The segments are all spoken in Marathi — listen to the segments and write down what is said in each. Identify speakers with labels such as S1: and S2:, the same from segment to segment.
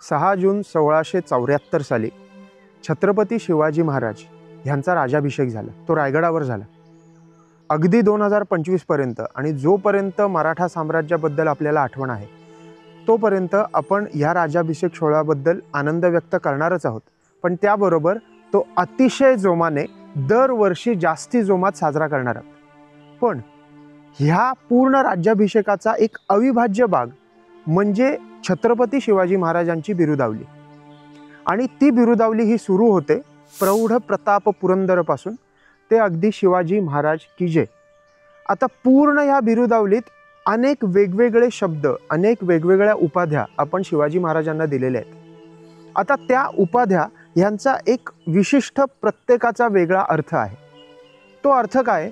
S1: 6 जून 1674 साली छत्रपती शिवाजी महाराज यांचा राज्याभिषेक झाला। तो रायगडावर झाला। अगदी 2025 पर्यंत आणि जोपर्यंत मराठा साम्राज्याबद्दल आपल्याला आठवण आहे तोपर्यंत आपण या राज्याभिषेक सोहळ्याबद्दल आनंद व्यक्त करणारच आहोत। पण त्याबरोबर तो अतिशय जोमाने दरवर्षी जास्ती जोमात साजरा करणार आहोत। पण ह्या पूर्ण राज्याभिषेकाचा एक अविभाज्य भाग म्हणजे छत्रपती शिवाजी महाराजांची बिरुदावली। आणि ती बिरुदावली ही सुरू होते प्रौढ प्रताप पुरंदरपासून ते अगदी शिवाजी महाराज की जय। आता पूर्ण ह्या बिरुदावलीत अनेक वेगवेगळे शब्द, अनेक वेगवेगळ्या उपाध्या आपण शिवाजी महाराजांना दिलेल्या आहेत। आता त्या उपाध्या यांचा एक विशिष्ट प्रत्येकाचा वेगळा अर्थ आहे। तो अर्थ काय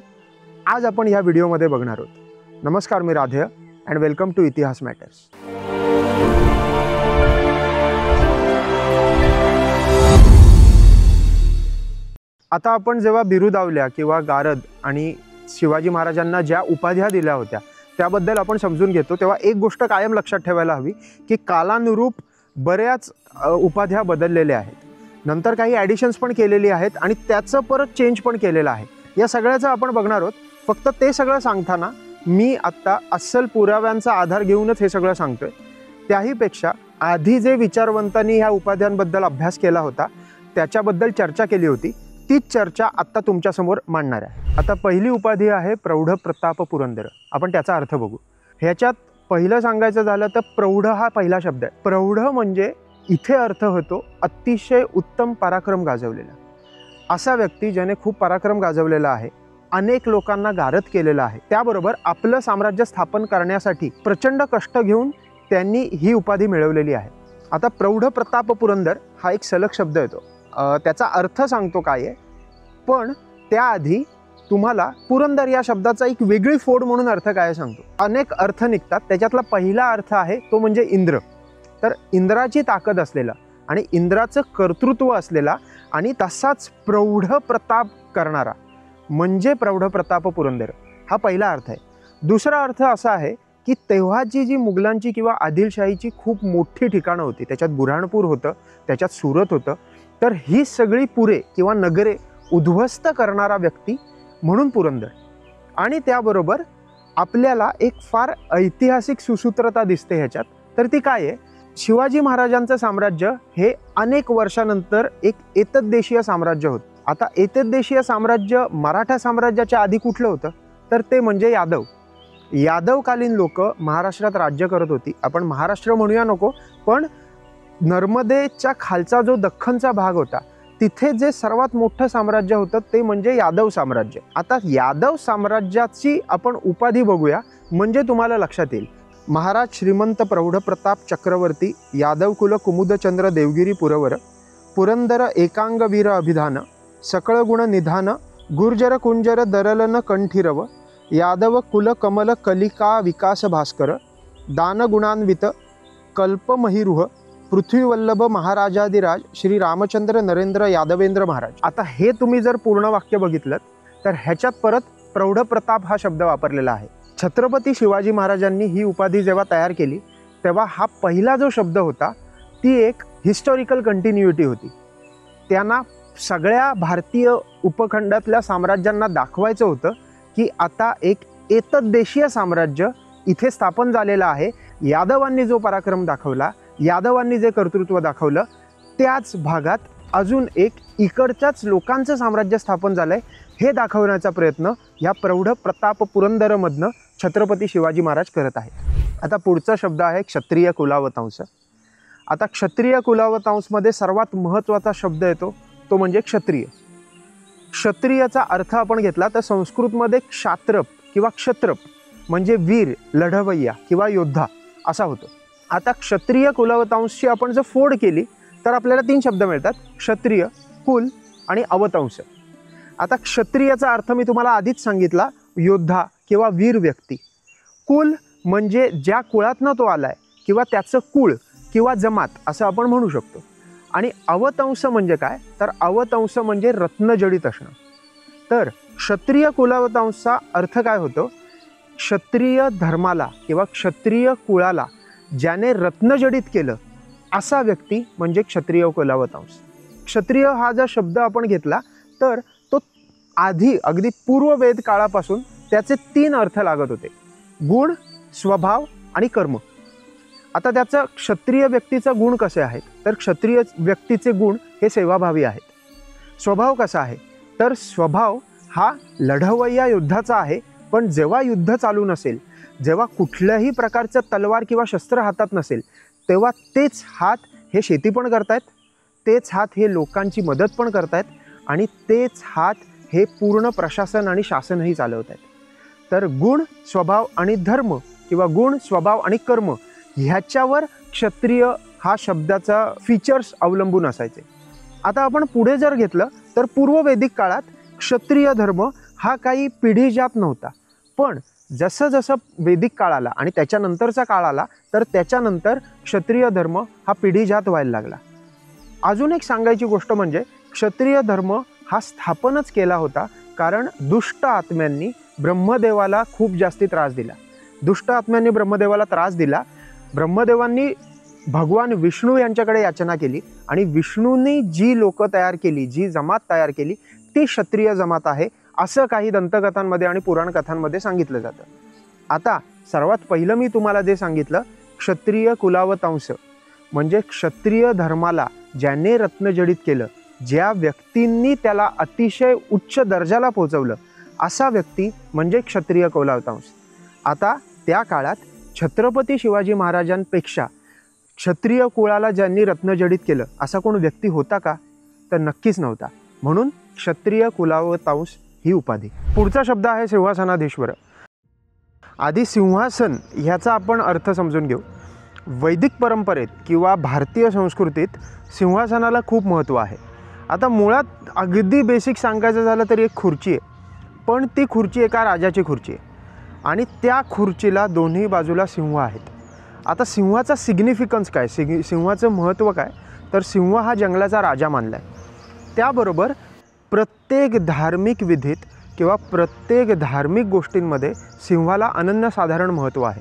S1: आज आपण या व्हिडिओमध्ये बघणार आहोत। नमस्कार, मी राधेय अँड वेलकम टू इतिहास मॅटर्स। आता आपण जेव्हा बिरुदावल्या किंवा गारद आणि शिवाजी महाराजांना ज्या उपाध्या दिल्या होत्या त्याबद्दल आपण समजून घेतो, तेव्हा एक गोष्ट कायम लक्षात ठेवायला हवी की कालानुरूप बऱ्याच उपाध्या बदललेल्या आहेत। नंतर काही ॲडिशन्स पण केलेली आहेत आणि त्याचं परत चेंज पण केलेलं आहे। या सगळ्याचं आपण बघणार आहोत। फक्त ते सगळं सांगताना मी आत्ता अस्सल पुराव्यांचा आधार घेऊनच हे सगळं सांगतोय। त्याहीपेक्षा आधी जे विचारवंतांनी ह्या उपाध्यांबद्दल अभ्यास केला होता त्याच्याबद्दल चर्चा केली होती, तीच चर्चा आत्ता तुमच्यासमोर मांडणार आहे। आता पहिली उपाधी आहे प्रौढ प्रताप पुरंदर। आपण त्याचा अर्थ बघू। ह्याच्यात पहिलं सांगायचं झालं तर प्रौढ हा पहिला शब्द आहे। प्रौढ म्हणजे इथे अर्थ होतो अतिशय उत्तम पराक्रम गाजवलेला, असा व्यक्ती ज्याने खूप पराक्रम गाजवलेला आहे, अनेक लोकांना गारद केलेला आहे, त्याबरोबर आपलं साम्राज्य स्थापन करण्यासाठी प्रचंड कष्ट घेऊन त्यांनी ही उपाधी मिळवलेली आहे। आता प्रौढ प्रताप पुरंदर हा एक सलग शब्द येतो, त्याचा अर्थ सांगतो काय आहे, पण त्याआधी तुम्हाला पुरंदर या शब्दाचा एक वेगळी फोड म्हणून अर्थ काय सांगतो। अनेक अर्थ निघतात, त्याच्यातला पहिला अर्थ आहे तो म्हणजे इंद्र। तर इंद्राची ताकद असलेला आणि इंद्राचं कर्तृत्व असलेला आणि तसाच प्रौढ प्रताप करणारा म्हणजे प्रौढ प्रताप पुरंदर, हा पहिला अर्थ आहे। दुसरा अर्थ असा आहे की तेव्हाची जी मुघलांची किंवा आदिलशाहीची खूप मोठी ठिकाणं होती, त्याच्यात बुऱ्हाणपूर होतं, त्याच्यात सुरत होतं, तर ही सगळी पुरे किंवा नगरे उद्ध्वस्त करणारा व्यक्ती म्हणून पुरंदर। आणि त्याबरोबर आपल्याला एक फार ऐतिहासिक सुसूत्रता दिसते ह्याच्यात। तर ती काय आहे, शिवाजी महाराजांचं साम्राज्य हे अनेक वर्षानंतर एक एतद्देशीय साम्राज्य होतं। आता एतद्देशीय साम्राज्य मराठा साम्राज्याच्या आधी कुठलं होतं, तर ते म्हणजे यादव। यादवकालीन लोक महाराष्ट्रात राज्य करत होती। आपण महाराष्ट्र म्हणूया नको, पण नर्मदेच्या खालचा जो दख्खनचा भाग होता तिथे जे सर्वात मोठं साम्राज्य होतं ते म्हणजे यादव साम्राज्य। आता यादव साम्राज्याची आपण उपाधी बघूया म्हणजे तुम्हाला लक्षात येईल। महाराज श्रीमंत प्रौढ प्रताप चक्रवर्ती यादव कुल कुमुदचंद्र देवगिरी पुरवर पुरंदर एकांग वीर अभिधान सकळ गुण निधान गुर्जर कुंजर दरलन कंठीरव यादव कुल कमल कलिका विकास भास्कर दान गुणान्वित कल्पमहिरुह पृथ्वीवल्लभ महाराजाधिराज श्री रामचंद्र नरेंद्र यादवेंद्र महाराज। आता हे तुम्ही जर पूर्ण वाक्य बघितलं तर ह्याच्यात परत प्रौढ प्रताप हा शब्द वापरलेला आहे। छत्रपती शिवाजी महाराजांनी ही उपाधी जेव्हा तयार केली तेव्हा हा पहिला जो शब्द होता ती एक हिस्टॉरिकल कंटिन्युइटी होती। त्यांना सगळ्या भारतीय उपखंडातल्या साम्राज्यांना दाखवायचं होतं की आता एक एतद्देशीय साम्राज्य इथे स्थापन झालेलं आहे। यादवांनी जो पराक्रम दाखवला, यादवांनी जे कर्तृत्व दाखवलं, त्याच भागात अजून एक इकडच्याच लोकांचं साम्राज्य स्थापन झालंय हे दाखवण्याचा प्रयत्न या प्रौढ प्रताप पुरंदरमधनं छत्रपती शिवाजी महाराज करत आहेत। आता पुढचा शब्द आहे क्षत्रिय कुलावतांश। आता क्षत्रिय कुलावतांशमध्ये सर्वात महत्त्वाचा शब्द येतो तो म्हणजे क्षत्रिय। क्षत्रियचा अर्थ आपण घेतला तर संस्कृतमध्ये क्षात्रप किंवा क्षत्रप म्हणजे वीर, लढवय्या किंवा योद्धा असा होतो। आता क्षत्रिय कुलावतांशची आपण जर फोड केली तर आपल्याला 3 शब्द मिळतात, क्षत्रिय, कुल आणि अवतांश। आता क्षत्रियाचा अर्थ मी तुम्हाला आधीच सांगितला, योद्धा किंवा वीर व्यक्ती। कुल म्हणजे ज्या कुळातनं तो आलाय किंवा त्याचं कुळ किंवा जमात असं आपण म्हणू शकतो। आणि अवतांश म्हणजे काय, तर अवतांश म्हणजे रत्नजडित असणं। तर क्षत्रिय कुलावतांशचा अर्थ काय होतो, क्षत्रिय धर्माला किंवा क्षत्रिय कुळाला ज्याने रत्नजडित केलं असा व्यक्ती म्हणजे क्षत्रिय कुलावतांश. क्षत्रिय हा जर शब्द आपण घेतला तर तो आधी अगदी पूर्ववेद काळापासून त्याचे 3 अर्थ लागत होते: गुण, स्वभाव आणि कर्म. आता त्याचं क्षत्रिय व्यक्तीचं गुण कसे आहेत तर क्षत्रिय व्यक्तीचे गुण हे सेवाभावी आहेत. स्वभाव कसा आहे तर स्वभाव हा लढवय्या युद्धाचा आहे, पण जेव्हा युद्ध चालू नसेल, जेव्हा कुठल्याही प्रकारचं तलवार किंवा शस्त्र हातात नसेल, तेव्हा तेच हात हे शेती पण करतायत, तेच हात हे लोकांची मदत पण करतायत आणि तेच हात हे पूर्ण प्रशासन आणि शासनही चालवत आहेत. तर गुण, स्वभाव आणि धर्म किंवा गुण, स्वभाव आणि कर्म ह्याच्यावर क्षत्रिय हा शब्दाचा फीचर्स अवलंबून असायचे. आता आपण पुढे जर घेतलं तर पूर्ववैदिक काळात क्षत्रिय धर्म हा काही पिढीजात नव्हता, पण जसं जसं वैदिक काळ आला आणि त्याच्यानंतरचा काळ आला तर त्याच्यानंतर क्षत्रिय धर्म हा पिढीजात व्हायला लागला. अजून एक सांगायची गोष्ट म्हणजे क्षत्रिय धर्म हा स्थापनच केला होता कारण दुष्ट आत्म्यांनी ब्रह्मदेवाला खूप जास्ती त्रास दिला. दुष्ट आत्म्यांनी ब्रह्मदेवाला त्रास दिला. ब्रह्मदेवांनी भगवान विष्णू यांच्याकडे याचना केली आणि विष्णूंनी जी लोक तयार केली, जी जमात तयार केली ती क्षत्रिय जमात आहे, असं काही दंतकथांमध्ये आणि पुराण कथांमध्ये सांगितलं जातं. आता सर्वात पहिलं मी तुम्हाला जे सांगितलं, क्षत्रिय कुलावतांश म्हणजे क्षत्रिय धर्माला ज्याने रत्नजडित केलं, ज्या व्यक्तींनी त्याला अतिशय उच्च दर्जाला पोहोचवलं, असा व्यक्ती म्हणजे क्षत्रिय कुलावतांश. आता त्या काळात छत्रपती शिवाजी महाराजांपेक्षा क्षत्रिय कुळाला ज्यांनी रत्नजडित केलं असा कोण व्यक्ती होता का तर नक्कीच नव्हता. म्हणून क्षत्रिय कुलावतांश ही उपाधी. पुढचा शब्द आहे सिंहासनाधीश्वर. आधी सिंहासन ह्याचा आपण अर्थ समजून घेऊ. वैदिक परंपरेत किंवा भारतीय संस्कृतीत सिंहासनाला खूप महत्त्व आहे. आता मुळात अगदी बेसिक सांगायचं झालं तरी एक खुर्ची आहे, पण ती खुर्ची एका राजाची खुर्ची आहे आणि त्या खुर्चीला दोन्ही बाजूला सिंह आहेत. आता सिंहाचा सिग्निफिकन्स काय, सिंहाचं महत्त्व काय तर सिंह हा जंगलाचा राजा मानला आहे. त्याबरोबर प्रत्येक धार्मिक विधीत किंवा प्रत्येक धार्मिक गोष्टींमध्ये सिंहाला अनन्यसाधारण महत्त्व आहे.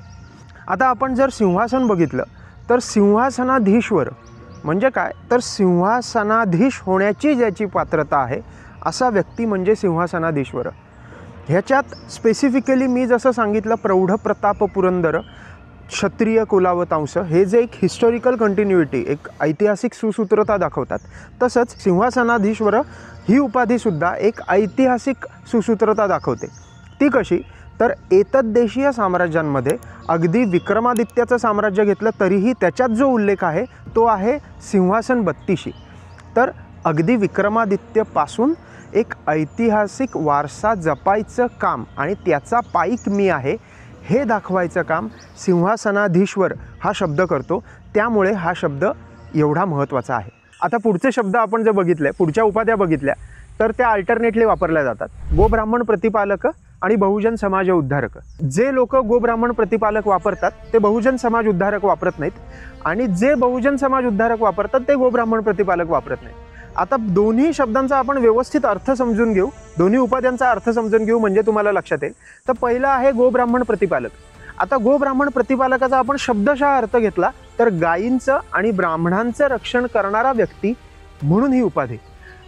S1: आता आपण जर सिंहासन बघितलं तर सिंहासनाधीश्वर म्हणजे काय तर सिंहासनाधीश होण्याची ज्याची पात्रता आहे असा व्यक्ती म्हणजे सिंहासनाधीश्वर. ह्याच्यात स्पेसिफिकली मी जसं सांगितलं प्रौढ प्रताप पुरंदर क्षत्रिय कुलावतांश हे जे एक हिस्टॉरिकल कंटिन्युइटी, एक ऐतिहासिक सुसूत्रता दाखवतात, तसंच सिंहासनाधीश्वर ही उपाधीसुद्धा एक ऐतिहासिक सुसूत्रता दाखवते. ती कशी तर एतद्देशीय साम्राज्यांमध्ये अगदी विक्रमादित्याचं साम्राज्य घेतलं तरीही त्याच्यात जो उल्लेख आहे तो आहे सिंहासन बत्तीशी. तर अगदी विक्रमादित्यपासून एक ऐतिहासिक वारसा जपायचं काम आणि त्याचा पाईक मी आहे हे दाखवायचं काम सिंहासनाधीश्वर हा शब्द करतो. त्यामुळे हा शब्द एवढा महत्त्वाचा आहे. आता पुढचे शब्द आपण जे बघितले, पुढच्या उपाध्या बघितल्या तर त्या अल्टरनेटली वापरल्या जातात. गोब्राह्मण प्रतिपालक आणि बहुजन समाज उद्धारक. जे लोक गोब्राह्मण प्रतिपालक वापरतात ते बहुजन समाज उद्धारक वापरत नाहीत आणि जे बहुजन समाज उद्धारक वापरतात ते गोब्राह्मण प्रतिपालक वापरत नाहीत. आता दोन्ही शब्दांचा आपण व्यवस्थित अर्थ समजून घेऊ, दोन्ही उपाध्यांचा अर्थ समजून घेऊ म्हणजे तुम्हाला लक्षात येईल. तर पहिला आहे गोब्राह्मण प्रतिपालक. आता गोब्राह्मण प्रतिपालकाचा आपण शब्दशः अर्थ घेतला तर गायींचं आणि ब्राह्मणांचं रक्षण करणारा व्यक्ती म्हणून ही उपाधी.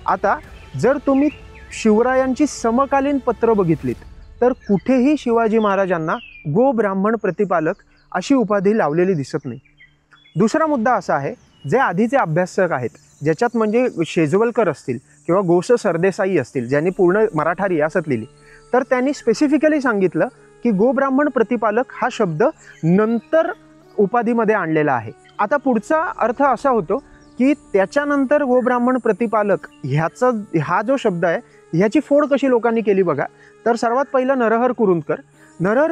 S1: आता जर तुम्ही शिवरायांची समकालीन पत्र बघितलीत तर कुठेही शिवाजी महाराजांना गोब्राह्मण प्रतिपालक अशी उपाधी लावलेली दिसत नाही. दुसरा मुद्दा असा आहे, जे आधीचे अभ्यासक आहेत ज्याच्यात म्हणजे शेजवलकर असतील किंवा गोस सरदेसाई असतील ज्यांनी पूर्ण मराठा रियासत लिहिली, तर त्यांनी स्पेसिफिकली सांगितलं की गोब्राह्मण प्रतिपालक हा शब्द नंतर उपाधीमध्ये आणलेला आहे. आता पुढचा अर्थ असा होतो की त्याच्यानंतर गोब्राह्मण प्रतिपालक हा जो शब्द आहे ह्याची फोड कशी लोकांनी केली बघा. तर सर्वात पहिलं नरहर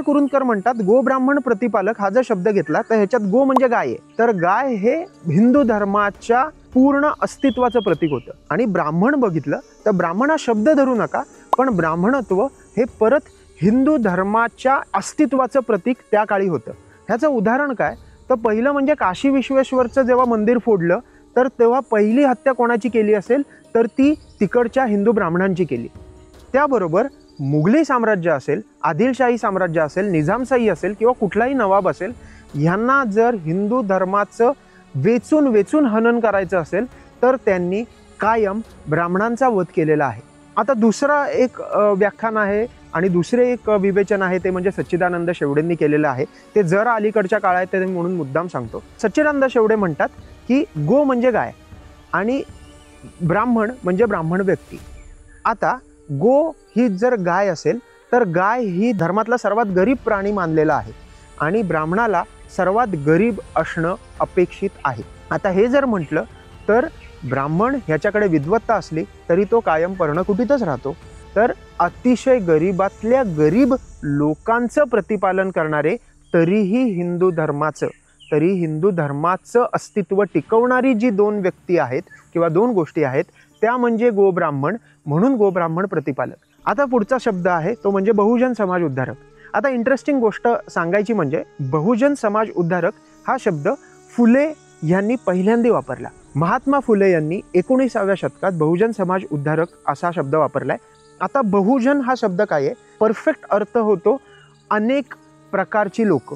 S1: कुरुंदकर म्हणतात गोब्राह्मण प्रतिपालक हा जर शब्द घेतला तर ह्याच्यात गो म्हणजे गाय आहे, तर गाय हे हिंदू धर्माच्या पूर्ण अस्तित्वाचं प्रतीक होतं. आणि ब्राह्मण बघितलं तर ब्राह्मण हा शब्द धरू नका, पण ब्राह्मणत्व हे परत हिंदू धर्माच्या अस्तित्वाचं प्रतीक त्या काळी होतं. ह्याचं उदाहरण काय तर पहिलं म्हणजे काशी विश्वेश्वरचं जेव्हा मंदिर फोडलं तर तेव्हा पहिली हत्या कोणाची केली असेल तर ती तिकडच्या हिंदू ब्राह्मणांची केली. त्याबरोबर मुघली साम्राज्य असेल, आदिलशाही साम्राज्य असेल, निजामशाही असेल किंवा कुठलाही नवाब असेल, ह्यांना जर हिंदू धर्माचं वेचून वेचून हनन करायचं असेल तर त्यांनी कायम ब्राह्मणांचा वध केलेला आहे. आता दुसरा एक व्याख्यान आहे आणि दुसरे एक विवेचन आहे, ते म्हणजे सच्चिदानंद शेवडेंनी केलेलं आहे. ते जरा अलीकडच्या काळात ते म्हणून मुद्दाम सांगतो. सच्चिदानंद शेवडे म्हणतात की गो म्हणजे गाय आणि ब्राह्मण म्हणजे ब्राह्मण व्यक्ती. आता गो ही जर गाय असेल तर गाय ही धर्मातला सर्वात गरीब प्राणी मानलेला आहे आणि ब्राह्मणाला सर्वात गरीब असणं अपेक्षित आहे. आता हे जर म्हटलं तर ब्राह्मण ह्याच्याकडे विद्वत्ता असली तरी तो कायम पर्णकुटीतच राहतो, तर अतिशय गरीबातल्या गरीब लोकांचं प्रतिपालन करणारे तरीही हिंदू धर्माचं अस्तित्व टिकवणारी जी दोन व्यक्ती आहेत किंवा दोन गोष्टी आहेत त्या म्हणजे गोब्राह्मण, म्हणून गोब्राह्मण प्रतिपालक. आता पुढचा शब्द आहे तो म्हणजे बहुजन समाज उद्धारक. आता इंटरेस्टिंग गोष्ट सांगायची म्हणजे बहुजन समाज उद्धारक हा शब्द फुले यांनी पहिल्यांदा वापरला. महात्मा फुले यांनी 19व्या शतकात बहुजन समाज उद्धारक असा शब्द वापरलाय. आता बहुजन हा शब्द काय आहे, परफेक्ट अर्थ होतो अनेक प्रकारची लोक,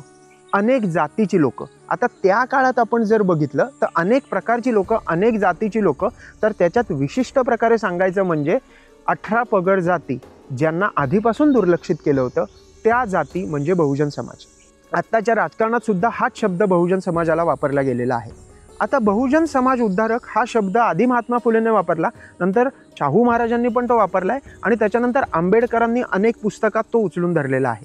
S1: अनेक जातीची लोक. आता त्या काळात आपण जर बघितलं तर अनेक प्रकारची लोक, अनेक जातीची लोक, तर त्याच्यात विशिष्ट प्रकारे सांगायचं म्हणजे 18 पगड जाती ज्यांना आधीपासून दुर्लक्षित केलं होतं त्या जाती म्हणजे बहुजन समाज. आत्ताच्या राजकारणात सुद्धा हाच शब्द बहुजन समाजाला वापरला गेलेला आहे. आता बहुजन समाज उद्धारक हा शब्द आधी महात्मा फुलेने वापरला, नंतर शाहू महाराजांनी पण तो वापरलाय आणि त्याच्यानंतर आंबेडकरांनी अनेक पुस्तकात तो उचलून धरलेला आहे.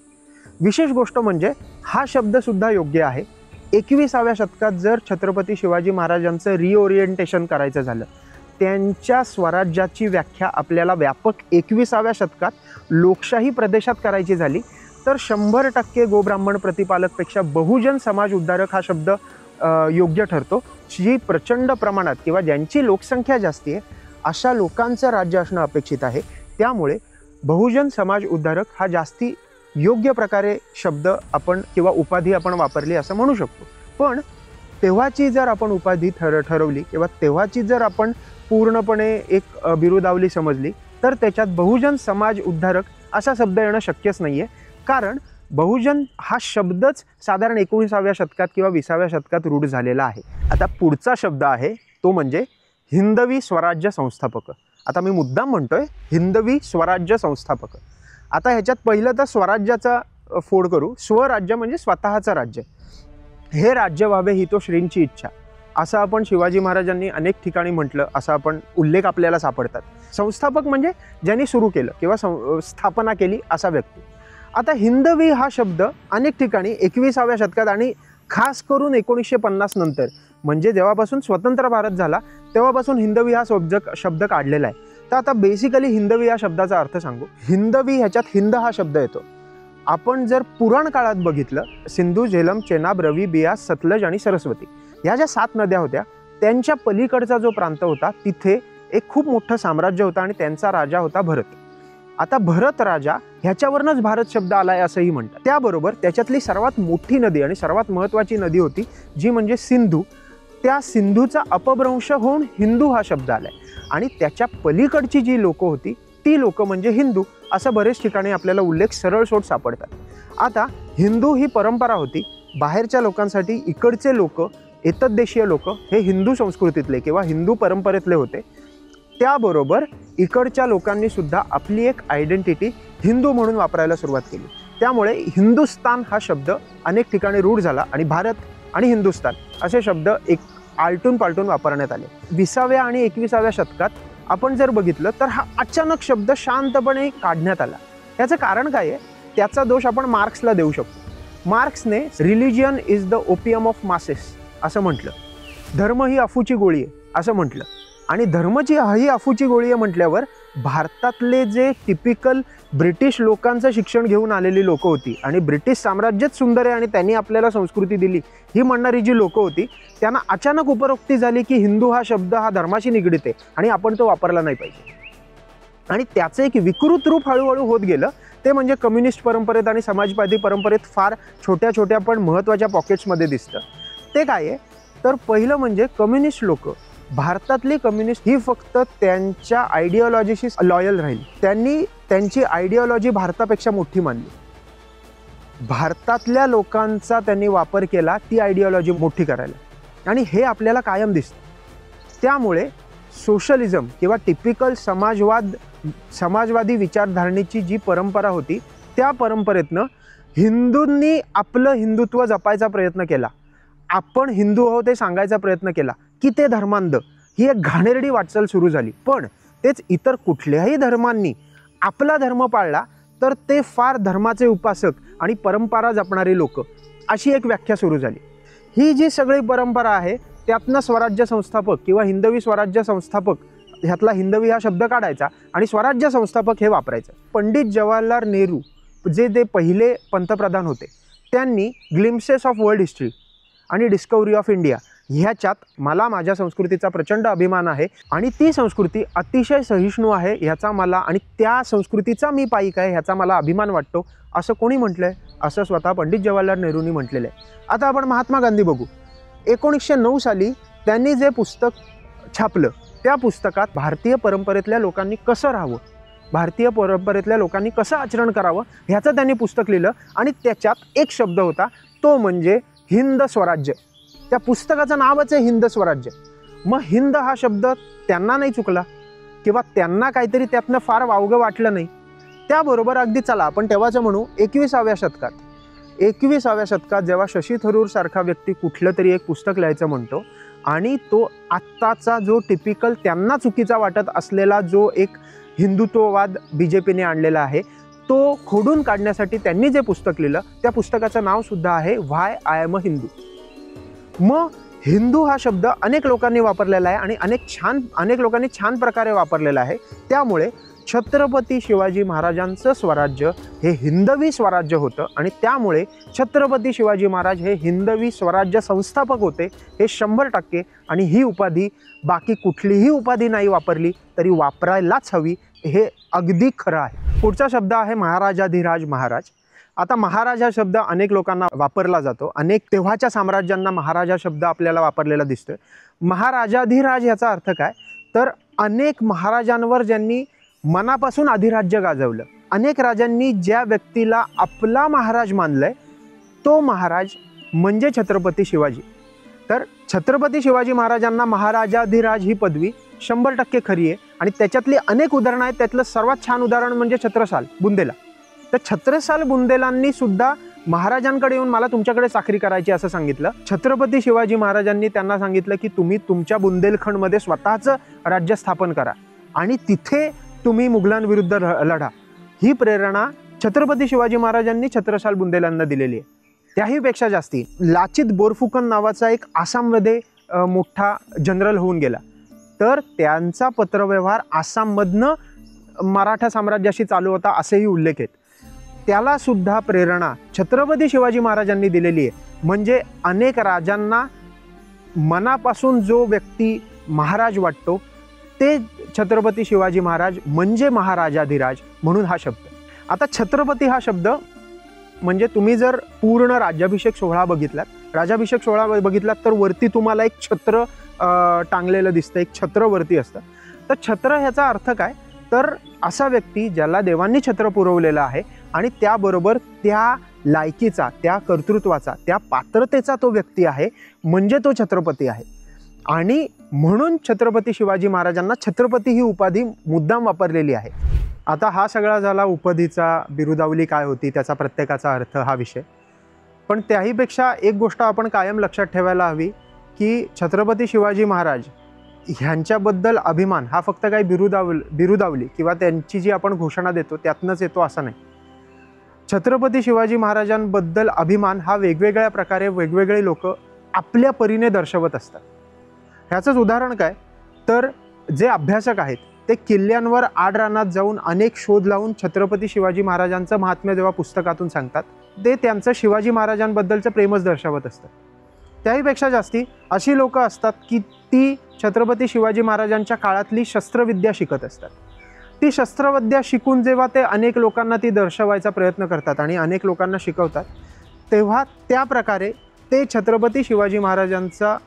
S1: विशेष गोष्ट म्हणजे हा शब्द सुद्धा योग्य आहे. 21व्या शतकात जर छत्रपती शिवाजी महाराजांचं रिओरिएंटेशन करायचं झालं, त्यांच्या स्वराज्याची व्याख्या आपल्याला व्यापक 21व्या शतकात लोकशाही प्रदेशात करायची झाली तर 100% गोब्राह्मण प्रतिपालकपेक्षा बहुजन समाज उद्धारक हा शब्द योग्य ठरतो. जी प्रचंड प्रमाणात किंवा ज्यांची लोकसंख्या जास्ती आहे अशा लोकांचं राज्य असणं अपेक्षित आहे. त्यामुळे बहुजन समाज उद्धारक हा जास्ती योग्य प्रकारे शब्द आपण किंवा उपाधी आपण वापरली असं म्हणू शकतो. पण तेव्हाची जर आपण उपाधी ठरवली किंवा तेव्हाची जर आपण पूर्णपणे एक बिरुदावली समजली तर त्याच्यात बहुजन समाज उद्धारक असा शब्द येणं शक्यच नाही आहे. कारण बहुजन हा शब्दच साधारण 19व्या शतकात किंवा 20व्या शतकात रूढ झालेला आहे. आता पुढचा शब्द आहे तो म्हणजे हिंदवी स्वराज्य संस्थापक. आता मी मुद्दाम म्हणतोय हिंदवी स्वराज्य संस्थापक. आता ह्याच्यात पहिलं तर स्वराज्याचा फोड करू. स्वराज्य म्हणजे स्वतःचं राज्य, हे राज्य व्हावे ही तो श्रींची इच्छा असं आपण शिवाजी महाराजांनी अनेक ठिकाणी म्हटलं, असा आपण उल्लेख आपल्याला सापडतात. संस्थापक म्हणजे ज्यांनी सुरू केलं किंवा स्थापना केली असा व्यक्ती. आता हिंदवी हा शब्द अनेक ठिकाणी 21व्या शतकात आणि खास करून 1950 नंतर म्हणजे जेव्हापासून स्वतंत्र भारत झाला तेव्हापासून हिंदवी हा शब्द काढलेला आहे. तर आता बेसिकली हिंदवी या शब्दाचा अर्थ सांगू. हिंदवी ह्याच्यात हिंद हा शब्द येतो. आपण जर पुराण काळात बघितलं, सिंधू, झेलम, चेनाब, रवी, बियास, सतलज आणि सरस्वती ह्या ज्या 7 नद्या होत्या त्यांच्या पलीकडचा जो प्रांत होता तिथे एक खूप मोठं साम्राज्य होतं आणि त्यांचा राजा होता भरत. आता भरत राजा ह्याच्यावरनच भारत शब्द आलाय असंही म्हणतात. त्याबरोबर त्याच्यातली सर्वात मोठी नदी आणि सर्वात महत्त्वाची नदी होती जी म्हणजे सिंधू. त्या सिंधूचा अपभ्रंश होऊन हिंदू हा शब्द आलाय आणि त्याच्या पलीकडची जी लोकं होती ती लोकं म्हणजे हिंदू असं बरेच ठिकाणी आपल्याला उल्लेख सरळ सोट सापडतात. आता हिंदू ही परंपरा होती. बाहेरच्या लोकांसाठी इकडचे लोक, एतद्देशीय लोक हे हिंदू संस्कृतीतले किंवा हिंदू परंपरेतले होते. त्याबरोबर इकडच्या लोकांनी सुद्धा आपली एक आयडेंटिटी हिंदू म्हणून वापरायला सुरुवात केली. त्यामुळे हिंदुस्तान हा शब्द अनेक ठिकाणी रूढ झाला आणि भारत आणि हिंदुस्तान असे शब्द एक आलटून पालटून वापरण्यात आले. 20व्या आणि 21व्या शतकात आपण जर बघितलं तर हा अचानक शब्द शांतपणे काढण्यात आला. याचं कारण काय आहे, त्याचा दोष आपण मार्क्सला देऊ शकतो. मार्क्सने religion is the opium of masses असं म्हटलं, धर्म ही अफूची गोळी आहे असं म्हटलं. आणि धर्माची ही अफूची गोळी आहे म्हटल्यावर भारतातले जे टिपिकल ब्रिटिश लोकांचं शिक्षण घेऊन आलेली लोकं होती आणि ब्रिटिश साम्राज्यच सुंदर आहे आणि त्यांनी आपल्याला संस्कृती दिली ही म्हणणारी जी लोकं होती त्यांना अचानक उपरोक्ती झाली की हिंदू हा शब्द हा धर्माशी निगडीत आहे आणि आपण तो वापरला नाही पाहिजे. आणि त्याचं एक विकृत रूप हळूहळू होत गेलं. ते म्हणजे कम्युनिस्ट परंपरेत आणि समाजवादी परंपरेत फार छोट्या छोट्या पण महत्त्वाच्या पॉकेट्समध्ये दिसतं. ते काय आहे तर पहिलं म्हणजे कम्युनिस्ट लोक, भारतातली कम्युनिस्ट ही फक्त त्यांच्या आयडिओलॉजीशी लॉयल राहील. त्यांनी त्यांची आयडिओलॉजी भारतापेक्षा मोठी मानली. भारतातल्या लोकांचा त्यांनी वापर केला ती आयडिओलॉजी मोठी करायला. आणि हे आपल्याला कायम दिसतं. त्यामुळे सोशलिझम किंवा टिपिकल समाजवादी विचारधारणेची जी परंपरा होती त्या परंपरेतनं हिंदूंनी आपलं हिंदुत्व जपायचा प्रयत्न केला. आपण हिंदू आहोत हे सांगायचा प्रयत्न केला की ते धर्मांध, ही एक घाणेरडी वाटचाल सुरू झाली. पण तेच इतर कुठल्याही धर्मांनी आपला धर्म पाळला तर ते फार धर्माचे उपासक आणि परंपरा जपणारी लोक, अशी एक व्याख्या सुरू झाली. ही जी सगळी परंपरा आहे त्यातनं स्वराज्य संस्थापक किंवा हिंदवी स्वराज्य संस्थापक, ह्यातला हिंदवी हा शब्द काढायचा आणि स्वराज्य संस्थापक हे वापरायचं. पंडित जवाहरलाल नेहरू जे पहिले पंतप्रधान होते, त्यांनी ग्लिम्सेस ऑफ वर्ल्ड हिस्ट्री आणि डिस्कवरी ऑफ इंडिया ह्याच्यात मला माझ्या संस्कृतीचा प्रचंड अभिमान आहे आणि ती संस्कृती अतिशय सहिष्णू आहे ह्याचा मला, आणि त्या संस्कृतीचा मी पाईक आहे ह्याचा मला अभिमान वाटतो, असं कोणी म्हटलं आहे? असं स्वतः पंडित जवाहरलाल नेहरूंनी म्हटलेलं आहे. आता आपण महात्मा गांधी बघू. 1909 साली त्यांनी जे पुस्तक छापलं त्या पुस्तकात भारतीय परंपरेतल्या लोकांनी कसं राहावं, भारतीय परंपरेतल्या लोकांनी कसं आचरण करावं ह्याचं त्यांनी पुस्तक लिहिलं आणि त्याच्यात एक शब्द होता, तो म्हणजे हिंद स्वराज्य. त्या पुस्तकाचं नावच आहे हिंद स्वराज्य. मग हिंद हा शब्द त्यांना नाही चुकला किंवा त्यांना काहीतरी त्यातनं फार वावगं वाटलं नाही. त्याबरोबर अगदी चला आपण तेव्हाचं म्हणू 21व्या शतकात जेव्हा शशी थरूर सारखा व्यक्ती कुठलं तरी एक पुस्तक लिहायचं म्हणतो आणि तो आत्ताचा जो टिपिकल त्यांना चुकीचा वाटत असलेला जो एक हिंदुत्ववाद BJPने आणलेला आहे तो खोडून काढण्यासाठी त्यांनी जे पुस्तक लिहिलं त्या पुस्तकाचं नाव सुद्धा आहे why I am a Hindu. मग हिंदू हा शब्द अनेक लोकांनी वापरलेला आहे आणि अनेक लोकांनी छान प्रकारे वापरलेला आहे. त्यामुळे छत्रपती शिवाजी महाराजांचं स्वराज्य हे हिंदवी स्वराज्य होतं आणि त्यामुळे छत्रपती शिवाजी महाराज हे हिंदवी स्वराज्य संस्थापक होते हे 100%. आणि ही उपाधी बाकी कुठलीही उपाधी नाही वापरली तरी वापरायलाच हवी, हे अगदी खरं आहे. पुढचा शब्द आहे महाराजाधिराज महाराज. आता महाराज हा शब्द अनेक लोकांना वापरला जातो, अनेक तेव्हाच्या साम्राज्यांना महाराजा शब्द आपल्याला वापरलेला दिसतोय. महाराजाधिराज याचा अर्थ काय तर अनेक महाराजांवर ज्यांनी मनापासून अधिराज्य गाजवलं, अनेक राजांनी ज्या व्यक्तीला आपला महाराज मानलंय तो महाराज म्हणजे छत्रपती शिवाजी. तर छत्रपती शिवाजी महाराजांना महाराजाधिराज ही पदवी 100% खरी आहे आणि त्याच्यातली अनेक उदाहरणं आहेत. त्यातलं सर्वात छान उदाहरण म्हणजे छत्रसाल बुंदेला. तर छत्रसाल बुंदेलांनी सुद्धा महाराजांकडे येऊन मला तुमच्याकडे चाकरी करायची असं सांगितलं. छत्रपती शिवाजी महाराजांनी त्यांना सांगितलं की तुम्ही तुमच्या बुंदेलखंडमध्ये स्वतःचं राज्य स्थापन करा आणि तिथे तुम्ही मुघलांविरुद्ध लढा. ही प्रेरणा छत्रपती शिवाजी महाराजांनी छत्रसाल बुंदेलांना दिलेली आहे. त्याहीपेक्षा जास्ती लाचित बोरफुकन नावाचा एक आसाममध्ये मोठा जनरल होऊन गेला, तर त्यांचा पत्रव्यवहार आसाममधनं मराठा साम्राज्याशी चालू होता असेही उल्लेख आहेत. त्याला सुद्धा प्रेरणा छत्रपती शिवाजी महाराजांनी दिलेली आहे. म्हणजे अनेक राजांना मनापासून जो व्यक्ती महाराज वाटतो ते छत्रपती शिवाजी महाराज म्हणजे महाराजाधिराज, म्हणून हा शब्द. आता छत्रपती हा शब्द म्हणजे तुम्ही जर पूर्ण राज्याभिषेक सोहळा बघितलात तर वरती तुम्हाला एक छत्र टांगलेलं दिसतं, एक छत्र वरती असतं. तर छत्र ह्याचा अर्थ काय तर असा व्यक्ती ज्याला देवांनी छत्र पुरवलेलं आहे आणि त्याबरोबर त्या लायकीचा, त्या कर्तृत्वाचा, त्या पात्रतेचा तो व्यक्ती आहे म्हणजे तो छत्रपती आहे. आणि म्हणून छत्रपती शिवाजी महाराजांना छत्रपती ही उपाधी मुद्दाम वापरलेली आहे. आता हा सगळा झाला उपाधीचा, बिरुदावली काय होती त्याचा प्रत्येकाचा अर्थ, हा विषय. पण त्याहीपेक्षा एक गोष्ट आपण कायम लक्षात ठेवायला हवी की छत्रपती शिवाजी महाराज ह्यांच्याबद्दल अभिमान हा फक्त काही बिरुदावली किंवा त्यांची जी आपण घोषणा देतो त्यातनंच येतो असं नाही. छत्रपती शिवाजी महाराजांबद्दल अभिमान हा वेगवेगळ्या प्रकारे वेगवेगळे लोक आपल्या परीने दर्शवत असतात. ह्याचंच उदाहरण काय तर जे अभ्यासक आहेत ते किल्ल्यांवर आडरानात जाऊन अनेक शोध लावून छत्रपती शिवाजी महाराजांचं महात्म्य जेव्हा पुस्तकातून सांगतात ते त्यांचं शिवाजी महाराजांबद्दलचं प्रेमच दर्शवत असतं. त्याहीपेक्षा जास्ती अशी लोक असतात की ती छत्रपती शिवाजी महाराजांच्या काळातली शस्त्रविद्या शिकत असतात. ती शस्त्रविद्या शिकून जेव्हा ते अनेक लोकांना ती दर्शवायचा प्रयत्न करतात आणि अनेक लोकांना शिकवतात तेव्हा त्या प्रकारे ते छत्रपती शिवाजी महाराजांचा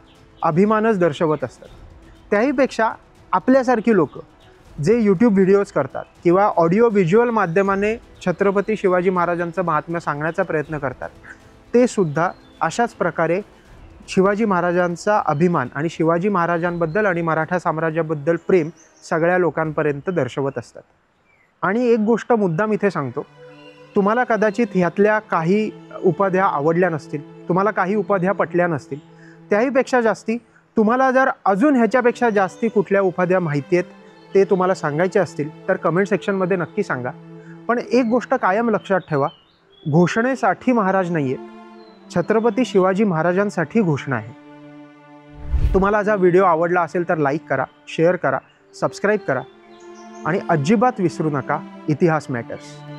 S1: अभिमानच दर्शवत असतात. त्याहीपेक्षा आपल्यासारखी लोक जे यूट्यूब व्हिडिओज करतात किंवा ऑडिओ व्हिज्युअल माध्यमाने छत्रपती शिवाजी महाराजांचं महात्म्य सांगण्याचा प्रयत्न करतात ते सुद्धा अशाच प्रकारे शिवाजी महाराजांचा अभिमान आणि शिवाजी महाराजांबद्दल आणि मराठा साम्राज्याबद्दल प्रेम सगळ्या लोकांपर्यंत दर्शवत असतात. आणि एक गोष्ट मुद्दाम इथे सांगतो, तुम्हाला कदाचित ह्यातल्या काही उपाध्या आवडल्या नसतील, तुम्हाला काही उपाध्या पटल्या नसतील, त्याहीपेक्षा जास्ती तुम्हाला जर अजून ह्याच्यापेक्षा जास्ती कुठल्या उपाध्या माहिती आहेत ते तुम्हाला सांगायचे असतील तर कमेंट सेक्शनमध्ये नक्की सांगा. पण एक गोष्ट कायम लक्षात ठेवा, घोषणेसाठी महाराज नाही आहेत, छत्रपती शिवाजी महाराजांसाठी घोषणा आहे. तुम्हाला हा व्हिडिओ आवडला असेल तर लाईक करा, शेअर करा, सबस्क्राईब करा आणि अजिबात विसरू नका, इतिहास मॅटर्स.